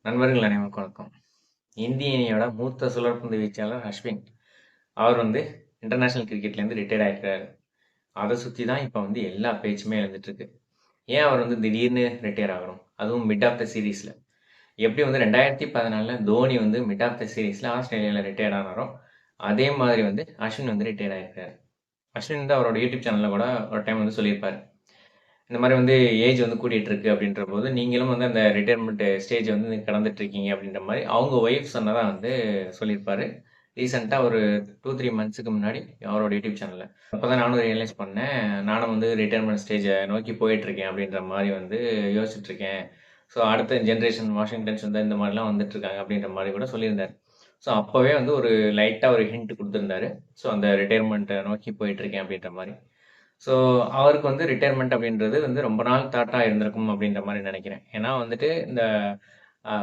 நண்பர்கள் அனைவருக்கும் வணக்கம். இந்திய அணியோட மூத்த சுழற்பந்து வீச்சாளர் அஸ்வின். அவர் இன்டர்நேஷனல் கிரிக்கெட்லேருந்து ரிட்டையர்ட் ஆயிருக்காரு. அதை சுற்றி தான் இப்போ எல்லா பேச்சுமே எழுந்துட்டு இருக்கு. ஏன் அவர் திடீர்னு ரிட்டையர் ஆகணும், அதுவும் மிட் ஆஃப் த சீரீஸில்? எப்படி 2014 தோனி மிட் ஆஃப் த சீரீஸில் ஆஸ்திரேலியாவில் ரிட்டையர்ட் ஆனாரோ அதே மாதிரி அஸ்வின் ரிட்டையர்ட் ஆயிருக்காரு. அஸ்வின் அவரோட யூடியூப் சேனலில் கூட ஒரு டைம் சொல்லியிருப்பார், இந்த மாதிரி ஏஜ் கூட்டிகிட்டு இருக்கு அப்படின்ற போது நீங்களும் அந்த ரிட்டையர்மெண்ட் ஸ்டேஜ் கடந்துட்டு இருக்கீங்க அப்படின்ற மாதிரி அவங்க ஒய்ஃப் சொன்னதான் சொல்லியிருப்பாரு. ரீசெண்டாக ஒரு 2-3 மந்த்ஸுக்கு முன்னாடி அவரோட யூடியூப் சேனலில். அப்போ தான் நானும் ரியலைஸ் பண்ணேன், நானும் ரிட்டையர்மெண்ட் ஸ்டேஜை நோக்கி போயிட்டுருக்கேன் அப்படின்ற மாதிரி யோசிச்சுட்டு இருக்கேன். ஸோ அடுத்த ஜென்ரேஷன் வாஷிங்டன்ஸ் இந்த மாதிரிலாம் வந்துட்டுருக்காங்க அப்படின்ற மாதிரி கூட சொல்லியிருந்தார். ஸோ அப்போவே ஒரு லைட்டாக ஒரு ஹிண்ட் கொடுத்துருந்தாரு. ஸோ அந்த ரிட்டையர்மெண்ட்டை நோக்கி போயிட்டுருக்கேன் அப்படின்ற மாதிரி. ஸோ அவருக்கு ரிட்டையர்மெண்ட் அப்படின்றது ரொம்ப நாள் தாட்டாக இருந்திருக்கும் அப்படின்ற மாதிரி நினைக்கிறேன். ஏன்னா இந்த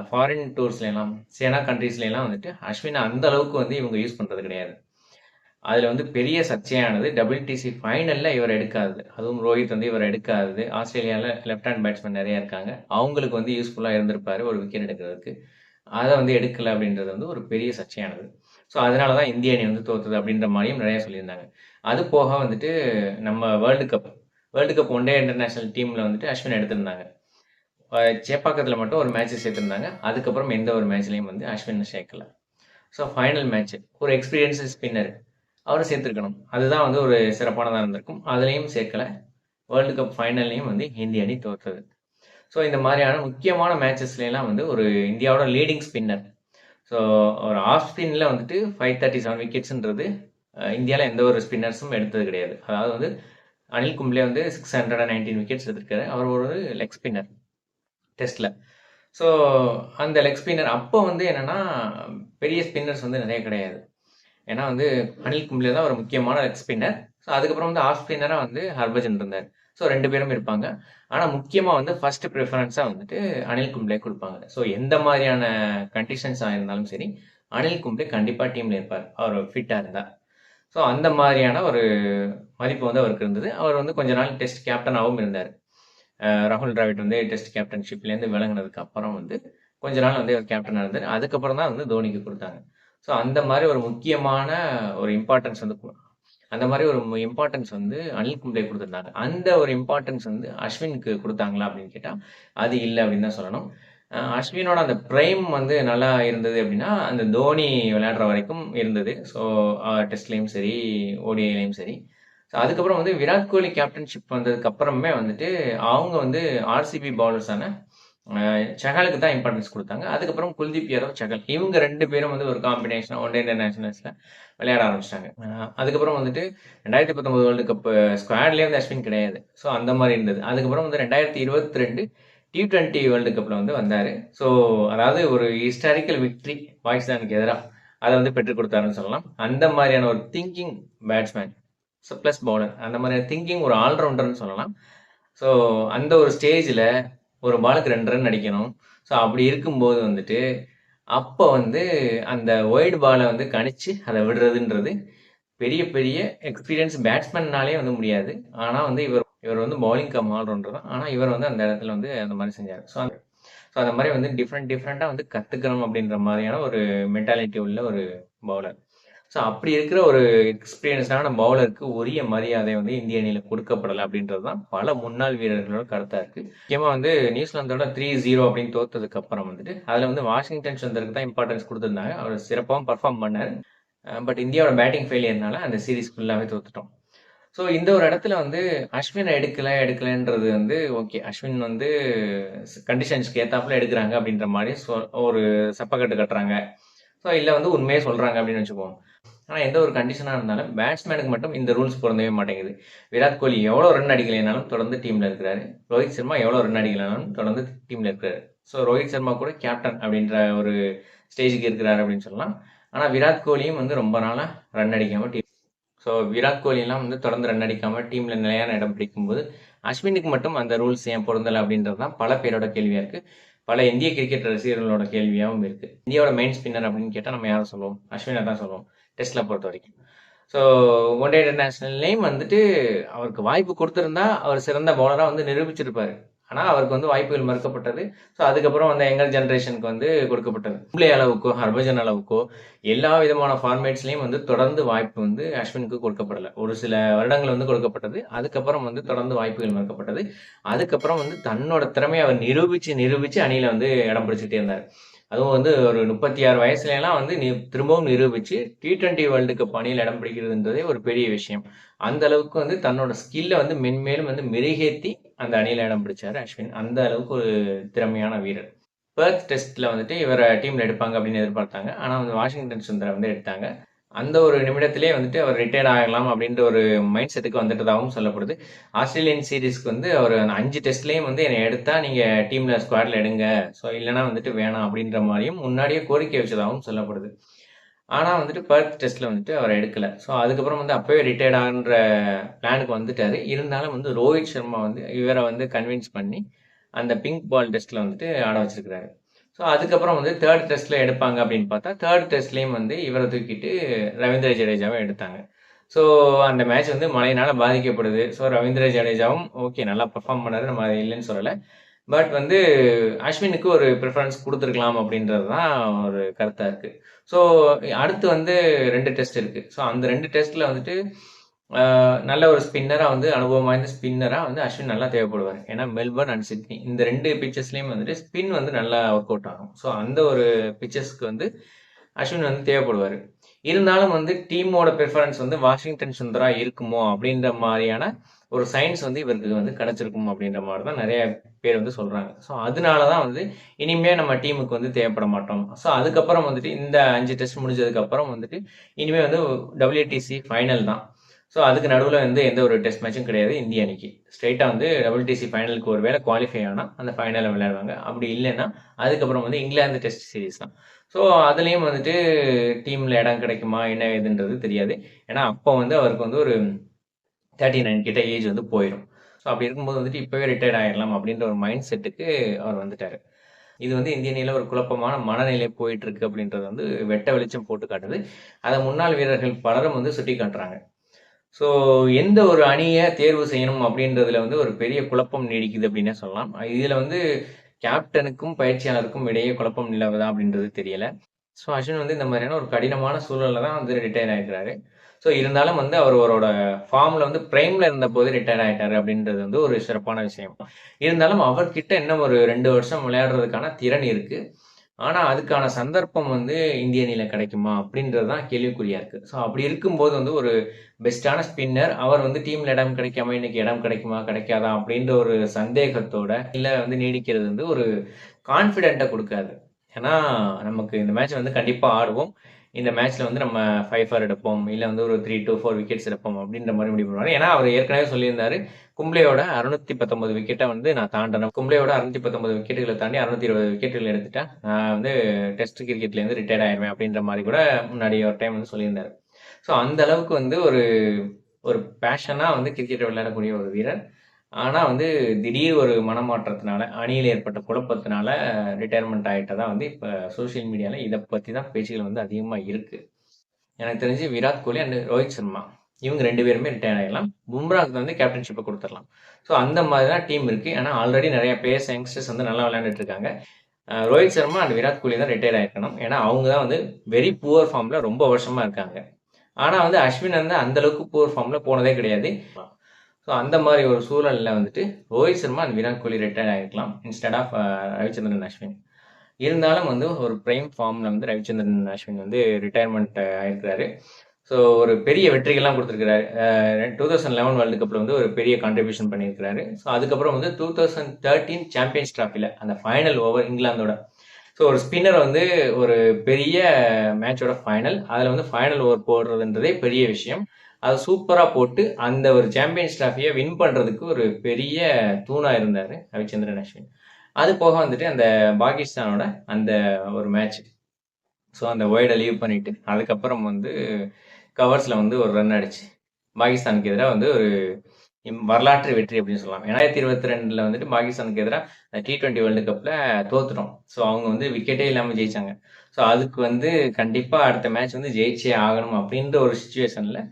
ஃபாரின் டூர்ஸ்லாம் சேனா கண்ட்ரீஸ்லாம் அஸ்வினை அந்த அளவுக்கு இவங்க யூஸ் பண்ணுறது கிடையாது. அதில் பெரிய சர்ச்சையானது WTC ஃபைனலில் இவர் எடுக்காதது. அதுவும் ரோஹித் இவர் எடுக்காதது. ஆஸ்திரேலியாவில் லெஃப்ட் ஹேண்ட் பேட்ஸ்மேன் நிறையா இருக்காங்க, அவங்களுக்கு யூஸ்ஃபுல்லாக இருந்திருப்பார் ஒரு விக்கெட் எடுக்கிறதுக்கு. அதை எடுக்கலை அப்படின்றது ஒரு பெரிய சர்ச்சையானது. ஸோ அதனால தான் இந்திய அணி தோற்றுது அப்படின்ற மாதிரியும் நிறையா சொல்லியிருந்தாங்க. அது போக நம்ம world cup one day international டீமில் அஸ்வின் எடுத்திருந்தாங்க. சேப்பாக்கத்தில் மட்டும் ஒரு மேட்ச் சேர்த்துருந்தாங்க. அதுக்கப்புறம் எந்த ஒரு மேட்ச்லையும் அஸ்வின் சேர்க்கல. ஸோ ஃபைனல் மேட்ச் ஒரு எக்ஸ்பீரியன்ஸ் ஸ்பின்னர் அவரை சேர்த்துருக்கணும். அதுதான் ஒரு சிறப்பானதாக இருந்திருக்கும். அதுலேயும் சேர்க்கலை. வேர்ல்டு கப் ஃபைனல்லையும் இந்திய அணி தோற்றது. ஸோ இந்த மாதிரியான முக்கியமான மேட்சஸ்லாம் ஒரு இந்தியாவோட லீடிங் ஸ்பின்னர். ஸோ ஒரு ஆஃப் ஸ்பின்னில் 537 விக்கெட்ஸுன்றது இந்தியாவில் எந்த ஒரு ஸ்பின்னர்ஸும் எடுத்தது கிடையாது. அதாவது அனில் கும்ப்ளே 619 விக்கெட்ஸ் எடுத்திருக்காரு. அவர் ஒரு லெக் ஸ்பின்னர் டெஸ்ட்டில். ஸோ அந்த லெக் ஸ்பின்னர் அப்போ என்னென்னா பெரிய ஸ்பின்னர்ஸ் நிறைய கிடையாது. ஏன்னா அனில் கும்ப்ளே தான் ஒரு முக்கியமான லெக் ஸ்பின்னர். ஸோ அதுக்கப்புறம் ஆஃப் ஸ்பின்னராக ஹர்பஜன் இருந்தார். ஸோ 2 பேரும் இருப்பாங்க. ஆனால் முக்கியமாக ஃபர்ஸ்ட் ப்ரிஃபரன்ஸாக அனில் கும்ப்ளே கொடுப்பாங்க. ஸோ எந்த மாதிரியான கண்டிஷன்ஸாக இருந்தாலும் சரி, அனில் கும்ப்ளே கண்டிப்பாக டீமில் இருப்பார், அவர் ஃபிட்டாக இருந்தால். ஸோ அந்த மாதிரியான ஒரு மதிப்பு அவருக்கு இருந்தது. அவர் கொஞ்ச நாள் டெஸ்ட் கேப்டனாகவும் இருந்தார். ராகுல் டிராவிட் டெஸ்ட் கேப்டன்ஷிப்லேருந்து விளங்கினதுக்கு அப்புறம் கொஞ்ச நாள் அவர் கேப்டனாக இருந்தார். அதுக்கப்புறம் தான் தோனிக்கு கொடுத்தாங்க. ஸோ அந்த மாதிரி ஒரு முக்கியமான ஒரு இம்பார்ட்டன்ஸ் அந்த மாதிரி ஒரு இம்பார்ட்டன்ஸ் அனில் கும்ப்ளே கொடுத்துருந்தாங்க. அந்த ஒரு இம்பார்ட்டன்ஸ் அஸ்வினுக்கு கொடுத்தாங்களா அப்படின்னு கேட்டால் அது இல்லை அப்படின்னு தான் சொல்லணும். அஸ்வினோட அந்த ப்ரைம் நல்லா இருந்தது அப்படின்னா அந்த தோனி விளையாடுற வரைக்கும் இருந்தது. ஸோ டெஸ்ட்லேயும் சரி, ஓடிஐலையும் சரி. ஸோ அதுக்கப்புறம் விராட் கோலி கேப்டன்ஷிப் வந்ததுக்கு அப்புறமே அவங்க ஆர்சிபி பவுலர்ஸான சஹலுக்கு தான் இம்பார்ட்டன்ஸ் கொடுத்தாங்க. அதுக்கப்புறம் குல்தீப் யாதவ், சஹல், இவங்க 2 பேரும் ஒரு காம்பினேஷன் ஒன் டே இன்டர்நேஷனல்ஸில் விளையாட ஆரம்பிச்சிட்டாங்க. அதுக்கப்புறம் 2019 வேர்ல்டு கப் ஸ்குவாட்லேயே அஸ்வின் கிடையாது. ஸோ அந்த மாதிரி இருந்தது. அதுக்கப்புறம் 2022 T20 வேர்ல்டு கப்பில் வந்தார். ஸோ அதாவது ஒரு ஹிஸ்டாரிக்கல் விக்ட்ரி பாகிஸ்தானுக்கு எதிராக அதை பெற்றுக் கொடுத்தாருன்னு சொல்லலாம். அந்த மாதிரியான ஒரு thinking batsman, so plus bowler, அந்த மாதிரியான திங்கிங் ஒரு ஆல்ரவுண்டர்னு சொல்லலாம். ஸோ அந்த ஒரு ஸ்டேஜில் ஒரு பாலுக்கு 2 ரன் அடிக்கணும். ஸோ அப்படி இருக்கும்போது அப்போ அந்த ஒயிட் பாலை கணிச்சு அதை விடுறதுன்றது பெரிய பெரிய எக்ஸ்பீரியன்ஸ் பேட்ஸ்மேன்னாலே முடியாது. ஆனால் இவர் பவுலிங் கம் ஆல்ரவுண்டர் தான். ஆனால் இவர் அந்த இடத்துல அந்த மாதிரி செஞ்சார். ஸோ அந்த மாதிரி டிஃப்ரெண்ட்டாக கற்றுக்கணும் அப்படின்ற மாதிரியான ஒரு மென்டாலிட்டி உள்ள ஒரு பவுலர். ஸோ அப்படி இருக்கிற ஒரு எக்ஸ்பீரியன்ஸான பவுலருக்கு உரிய மரியாதை இந்திய அணியில் கொடுக்கப்படலை அப்படின்றது தான் பல முன்னாள் வீரர்களோட கருத்தாக இருக்குது. முக்கியமாக நியூசிலாந்தோட 3-0 அப்படின்னு தோற்றதுக்கு அப்புறம் அதில் வாஷிங்டன் சுந்தருக்கு தான் இம்பார்ட்டன்ஸ் கொடுத்துருந்தாங்க. அவர் சிறப்பாகவும் பர்ஃபார்ம் பண்ணார். பட் இந்தியாவோட பேட்டிங் ஃபெயிலியர்னால அந்த சீரீஸ் ஃபுல்லாகவே தோத்துட்டோம். ஸோ இந்த ஒரு இடத்துல அஸ்வினை எடுக்கலைன்றது ஓகே, அஸ்வின் கண்டிஷன்ஸ்க்கு ஏற்றாப்புல எடுக்கிறாங்க அப்படின்ற மாதிரி ஒரு சப்பக்கட்டு கட்டுறாங்க. ஸோ இல்லை உண்மையே சொல்கிறாங்க அப்படின்னு வச்சுக்குவோம். ஆனால் எந்த ஒரு கண்டிஷனாக இருந்தாலும் பேட்ஸ்மேனுக்கு மட்டும் இந்த ரூல்ஸ் பொருந்தவே மாட்டேங்குது. விராட் கோலி எவ்வளோ ரன் அடிக்கலைனாலும் தொடர்ந்து டீமில் இருக்கிறாரு. ரோஹித் சர்மா எவ்வளோ ரன் அடிக்கலைனாலும் தொடர்ந்து டீமில் இருக்கிறாரு. ஸோ ரோஹித் சர்மா கூட கேப்டன் அப்படின்ற ஒரு ஸ்டேஜுக்கு இருக்கிறாரு அப்படின்னு சொல்லலாம். ஆனால் விராட் கோலியும் ரொம்ப நாளாக ரன் அடிக்காமல் ஸோ விராட் கோலிலாம் தொடர்ந்து ரன் அடிக்காமல் டீமில் நிலையான இடம் பிடிக்கும்போது அஸ்வினுக்கு மட்டும் அந்த ரூல்ஸ் ஏன் பொருந்தலை அப்படின்றது தான் பல பேரோட கேள்வியாக இருக்குது. பல இந்திய கிரிக்கெட் ரசிகர்களோட கேள்வியாகவும் இருக்குது. இந்தியாவோட மெயின் ஸ்பின்னர் அப்படின்னு கேட்டால் நம்ம யாரை சொல்லுவோம்? அஸ்வினை தான் சொல்லுவோம், டெஸ்ட்டில் பொறுத்த வரைக்கும். ஸோ ஒன் டே இன்டர்நேஷ்னல்லையும் அவருக்கு வாய்ப்பு கொடுத்துருந்தா அவர் சிறந்த பவுலராக நிரூபிச்சிருப்பார். ஆனால் அவருக்கு வந்து வாய்ப்புகள் மறுக்கப்பட்டது. ஸோ அதுக்கப்புறம் அந்த யங்கர் ஜெனரேஷனுக்கு வந்து கொடுக்கப்பட்டது. கும்ப்ளே அளவுக்கோ ஹர்பஜன் அளவுக்கோ எல்லா விதமான ஃபார்மேட்ஸ்லையும் வந்து தொடர்ந்து வாய்ப்பு வந்து அஸ்வினுக்கு கொடுக்கப்படலை. ஒரு சில வருடங்கள் வந்து கொடுக்கப்பட்டது. அதுக்கப்புறம் வந்து தொடர்ந்து வாய்ப்புகள் மறுக்கப்பட்டது. அதுக்கப்புறம் வந்து தன்னோட திறமையை அவர் நிரூபிச்சு அணியில் வந்து இடம் பிடிச்சிட்டே இருந்தார். அதுவும் வந்து ஒரு 36 வயசுலலாம் வந்து திரும்பவும் நிரூபிச்சு T20 வேர்ல்டு கப் அணியில் இடம் பிடிக்கிறதுன்றதே ஒரு பெரிய விஷயம். அந்த அளவுக்கு வந்து தன்னோட ஸ்கில்ல வந்து மென்மேலும் வந்து மெருகேத்தி அந்த அணியில இடம் பிடிச்சாரு அஸ்வின். அந்த அளவுக்கு ஒரு திறமையான வீரர். பெர்த் டெஸ்ட்ல வந்துட்டு இவரை டீம்ல எடுப்பாங்க அப்படின்னு எதிர்பார்த்தாங்க. ஆனா வந்து வாஷிங்டன் சுந்தரை வந்து எடுத்தாங்க. அந்த ஒரு நிமிடத்திலே வந்துட்டு அவர் ரிட்டையர்ட் ஆகலாம் அப்படின்ற ஒரு மைண்ட் செட்டுக்கு வந்துட்டதாகவும் சொல்லப்படுது. ஆஸ்திரேலியன் சீரிஸ்க்கு வந்து அவர் 5 டெஸ்ட்லயும் வந்து என்னை எடுத்தா நீங்க டீம்ல ஸ்குவாட்ல எடுங்க. ஸோ இல்லைன்னா வந்துட்டு வேணாம் அப்படின்ற மாதிரியும் முன்னாடியே கோரிக்கை வச்சதாகவும் சொல்லப்படுது. ஆனா வந்துட்டு பெர்த் டெஸ்ட்ல வந்துட்டு அவர் எடுக்கல. ஸோ அதுக்கப்புறம் வந்து அப்பவே ரிட்டையர்ட் ஆகுன்ற பிளானுக்கு வந்துட்டாரு. இருந்தாலும் வந்து ரோஹித் சர்மா வந்து இவரை வந்து கன்வின்ஸ் பண்ணி அந்த பிங்க் பால் டெஸ்ட்ல வந்துட்டு ஆட வச்சிருக்கிறாரு. ஸோ அதுக்கப்புறம் வந்து தேர்ட் டெஸ்ட்ல எடுப்பாங்க அப்படின்னு பார்த்தா தேர்ட் டெஸ்ட்லயும் வந்து இவரை தூக்கிட்டு ரவீந்திர ஜடேஜாவை எடுத்தாங்க. ஸோ அந்த மேட்ச் வந்து மழையினால பாதிக்கப்படுது. ஸோ ரவீந்திர ஜடேஜாவும் ஓகே நல்லா பெர்ஃபார்ம் பண்ணாரு, நம்ம அதை இல்லைன்னு சொல்லலை. பட் வந்து அஸ்வினுக்கு ஒரு ப்ரிஃபரன்ஸ் கொடுத்துருக்கலாம் அப்படின்றது தான் ஒரு கருத்தாக இருக்கு. ஸோ அடுத்து வந்து 2 டெஸ்ட் இருக்கு. ஸோ அந்த 2 டெஸ்ட்ல வந்துட்டு நல்ல ஒரு ஸ்பின்னராக வந்து அனுபவம் வாய்ந்த ஸ்பின்னராக வந்து அஸ்வின் நல்லா தேவைப்படுவார். ஏன்னா மெல்பர்ன் அண்ட் சிட்னி இந்த 2 பிச்சஸ்லையும் வந்துட்டு ஸ்பின் வந்து நல்லா ஒர்க் அவுட் ஆகும். ஸோ அந்த ஒரு பிச்சஸ்க்கு வந்து அஸ்வின் வந்து தேவைப்படுவார். இருந்தாலும் வந்து டீமோட ப்ரிஃபரன்ஸ் வந்து வாஷிங்டன் சுந்தரா இருக்குமோ அப்படின்ற மாதிரியான ஒரு சயின்ஸ் வந்து இவருக்கு வந்து கிடைச்சிருக்கும் அப்படின்ற மாதிரி தான் நிறைய பேர் வந்து சொல்றாங்க. ஸோ அதனால தான் வந்து இனிமே நம்ம டீமுக்கு வந்து தேவைப்பட மாட்டோம். ஸோ அதுக்கப்புறம் வந்துட்டு இந்த 5 டெஸ்ட் முடிஞ்சதுக்கு அப்புறம் வந்துட்டு இனிமே வந்து WTC ஃபைனல் தான். ஸோ அதுக்கு நடுவில் வந்து எந்த ஒரு டெஸ்ட் மேட்சும் கிடையாது இந்திய அணிக்கு. ஸ்ட்ரெயிட்டாக வந்து WTC ஃபைனலுக்கு ஒரு வேளை குவாலிஃபை ஆனால் அந்த ஃபைனலில் விளையாடுவாங்க. அப்படி இல்லைன்னா அதுக்கப்புறம் வந்து இங்கிலாந்து டெஸ்ட் சீரீஸ் தான். ஸோ அதுலேயும் வந்துட்டு டீமில் இடம் கிடைக்குமா என்ன ஏதுன்றது தெரியாது. ஏன்னா அப்போ வந்து அவருக்கு வந்து ஒரு 39 கிட்ட ஏஜ் வந்து போயிடும். ஸோ அப்படி இருக்கும்போது வந்துட்டு இப்போவே ரிட்டையர்ட் ஆகிடலாம் அப்படின்ற ஒரு மைண்ட் செட்டுக்கு அவர் வந்துட்டார். இது வந்து இந்திய அணியில் ஒரு குழப்பமான மனநிலை போயிட்டு இருக்கு அப்படின்றது வந்து வெட்ட வெளிச்சம் போட்டு காட்டுது. அதை முன்னாள் வீரர்கள் பலரும் வந்து சுட்டி காட்டுறாங்க. ஸோ எந்த ஒரு அணியை தேர்வு செய்யணும் அப்படின்றதுல வந்து ஒரு பெரிய குழப்பம் நீடிக்குது அப்படின்னே சொல்லலாம். இதில் வந்து கேப்டனுக்கும் பயிற்சியாளருக்கும் இடையே குழப்பம் நிலவுதா அப்படின்றது தெரியல. ஸோ அஸ்வின் வந்து இந்த மாதிரியான ஒரு கடினமான சூழலில் தான் வந்து ரிட்டையர் ஆகிருக்கிறாரு. ஸோ இருந்தாலும் வந்து அவரோட ஃபார்மில் வந்து பிரைமில் இருந்தபோது ரிட்டையர் ஆகிட்டாரு அப்படின்றது வந்து ஒரு சிறப்பான விஷயம். இருந்தாலும் அவர்கிட்ட இன்னும் ஒரு 2 வருஷம் விளையாடுறதுக்கான திறன் இருக்குது. ஆனால் அதுக்கான சந்தர்ப்பம் வந்து இந்திய அணியில் கிடைக்குமா அப்படின்றது தான் கேள்விக்குறியாக இருக்குது. ஸோ அப்படி இருக்கும்போது வந்து ஒரு பெஸ்ட்டான ஸ்பின்னர் அவர் வந்து டீமில் இடம் கிடைக்காம இன்னைக்கு இடம் கிடைக்குமா கிடைக்காதா அப்படின்ற ஒரு சந்தேகத்தோட இல்லை வந்து நீடிக்கிறது வந்து ஒரு கான்ஃபிடென்ட்டை கொடுக்காது. ஏன்னா நமக்கு இந்த மேட்ச் வந்து கண்டிப்பாக ஆடுவோம். இந்த மேட்ச்ல வந்து நம்ம 5 ஃபார் எடுப்போம் இல்லை வந்து ஒரு 3 to 4 விக்கெட்ஸ் எடுப்போம் அப்படின்ற மாதிரி முடிவு பண்ணுவார். ஏன்னா அவர் ஏற்கனவே சொல்லியிருந்தாரு கும்ப்ளேயோட 619 விக்கெட்டை வந்து நான் தாண்டணும். கும்ப்ளேயோட 619 விக்கெட்டுகளை தாண்டி 620 விக்கெட்டுகள் எடுத்துட்டேன், நான் வந்து டெஸ்ட் கிரிக்கெட்லேருந்து ரிட்டையர்ட் ஆயிடுவேன் அப்படின்ற மாதிரி கூட முன்னாடி ஒரு டைம் வந்து சொல்லியிருந்தாரு. ஸோ அந்த அளவுக்கு வந்து ஒரு ஒரு பேஷனாக வந்து கிரிக்கெட்டை விளையாடக்கூடிய ஒரு வீரர். ஆனால் வந்து திடீர் ஒரு மனமாற்றத்தினால அணியில் ஏற்பட்ட குழப்பத்தினால ரிட்டையர்மெண்ட் ஆகிட்டதா வந்து இப்போ சோஷியல் மீடியாவில் இதை பற்றி தான் பேச்சுகள் வந்து அதிகமாக இருக்குது. எனக்கு தெரிஞ்சு விராட் கோலி அண்ட் ரோஹித் சர்மா இவங்க 2 பேருமே ரிட்டையர் ஆகிடலாம். பும்ராக்கு வந்து கேப்டன்ஷிப்பை கொடுத்துடலாம். ஸோ அந்த மாதிரி தான் டீம் இருக்குது. ஆனால் ஆல்ரெடி நிறைய பிளேயர்ஸ் யங்ஸ்டர்ஸ் வந்து நல்லா விளையாண்டுட்டு இருக்காங்க. ரோஹித் சர்மா அண்ட் விராட் கோலி தான் ரிட்டையர் ஆகிருக்கணும். ஏன்னா அவங்க தான் வந்து வெரி புவர் ஃபார்மில் ரொம்ப வருஷமாக இருக்காங்க. ஆனால் வந்து அஸ்வின் வந்து அந்தளவுக்கு புவர் ஃபார்மில் போனதே கிடையாது. ஸோ அந்த மாதிரி ஒரு சூழலில் வந்துட்டு ரோஹித் சர்மா அண்ட் விராட் கோலி ரிட்டையர் ஆகிருக்கலாம் இன்ஸ்டெட் ஆஃப் ரவிச்சந்திரன் அஸ்வின். இருந்தாலும் வந்து ஒரு பிரைம் ஃபார்மில் வந்து ரவிச்சந்திரன் அஸ்வின் வந்து ரிட்டையர்மெண்ட் ஆகிருக்கிறாரு. ஸோ ஒரு பெரிய வெற்றிகள்லாம் கொடுத்துருக்கிறாரு. 2011 வேர்ல்டு கப்பில் வந்து ஒரு பெரிய கான்ட்ரிபியூஷன் பண்ணியிருக்கிறாரு. ஸோ அதுக்கப்புறம் வந்து 2013 சாம்பியன்ஸ் டிராஃபியில் அந்த ஃபைனல் ஓவர் இங்கிலாந்தோட ஸோ ஒரு ஸ்பின்னர் வந்து ஒரு பெரிய மேட்சோட ஃபைனல் அதில் வந்து ஃபைனல் ஓவர் போடுறதுன்றதே பெரிய விஷயம். அது சூப்பராக போட்டு அந்த ஒரு சாம்பியன்ஸ் டிராஃபியை வின் பண்ணுறதுக்கு ஒரு பெரிய தூணாக இருந்தார் ரவிச்சந்திரன் அஸ்வின். அது போக வந்துட்டு அந்த பாகிஸ்தானோட அந்த ஒரு மேட்ச், ஸோ அந்த ஒய்டை லீவ் பண்ணிவிட்டு அதுக்கப்புறம் வந்து கவர்ஸில் வந்து ஒரு ரன் அடிச்சு பாகிஸ்தானுக்கு எதிராக வந்து ஒரு வரலாற்று வெற்றி அப்படின்னு சொல்லலாம். 2022 வந்துட்டு பாகிஸ்தானுக்கு எதிராக T20 வேர்ல்டு கப்பில் தோத்துட்டோம். ஸோ அவங்க வந்து விக்கெட்டே இல்லாமல் ஜெயிச்சாங்க. ஸோ அதுக்கு வந்து கண்டிப்பாக அடுத்த மேட்ச் வந்து ஜெயிச்சே ஆகணும் அப்படின்ற ஒரு சுச்சுவேஷனில்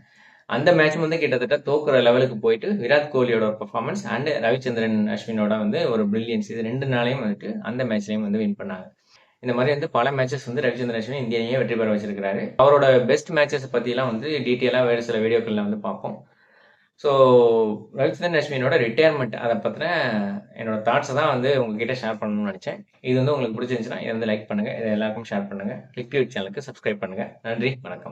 அந்த மேட்ச்சும் வந்து கிட்டத்தட்ட தோக்குற லெவலுக்கு போயிட்டு, விராட் கோலியோட ஒரு பெர்ஃபார்மன்ஸ் அண்ட் ரவிச்சந்திரன் அஸ்வினோட வந்து ஒரு பிரில்லியன்ஸ் இது 2 நாளையும் வந்துட்டு அந்த மேட்ச்லயும் வந்து வின் பண்ணாங்க. இந்த மாரி வந்து பல மேட்சஸ் வந்து ரவிச்சந்திரன் அஸ்வின் இந்திய அணிய வெற்றி பெற வச்சிருக்கிறாரு. அவரோட பெஸ்ட் மேட்சஸ் பத்திலாம் வந்து டீட்டெயிலா வேறு சில வீடியோக்கள்ல வந்து பார்ப்போம். ஸோ ரவிச்சந்திரன் அஸ்வினோட ரிட்டயர்மெண்ட் அத பத்தின என்னோட தாட்ஸ தான் வந்து உங்ககிட்ட ஷேர் பண்ணணும்னு நெனச்சேன். இது வந்து உங்களுக்கு பிடிச்சிருந்துச்சுன்னா, இத வந்து லைக் பண்ணுங்க. இத எல்லாருக்கும் ஷேர் பண்ணுங்க. கிளிக் டிவி சேனலுக்கு சப்ஸ்கிரைப் பண்ணுங்க. நன்றி, வணக்கம்.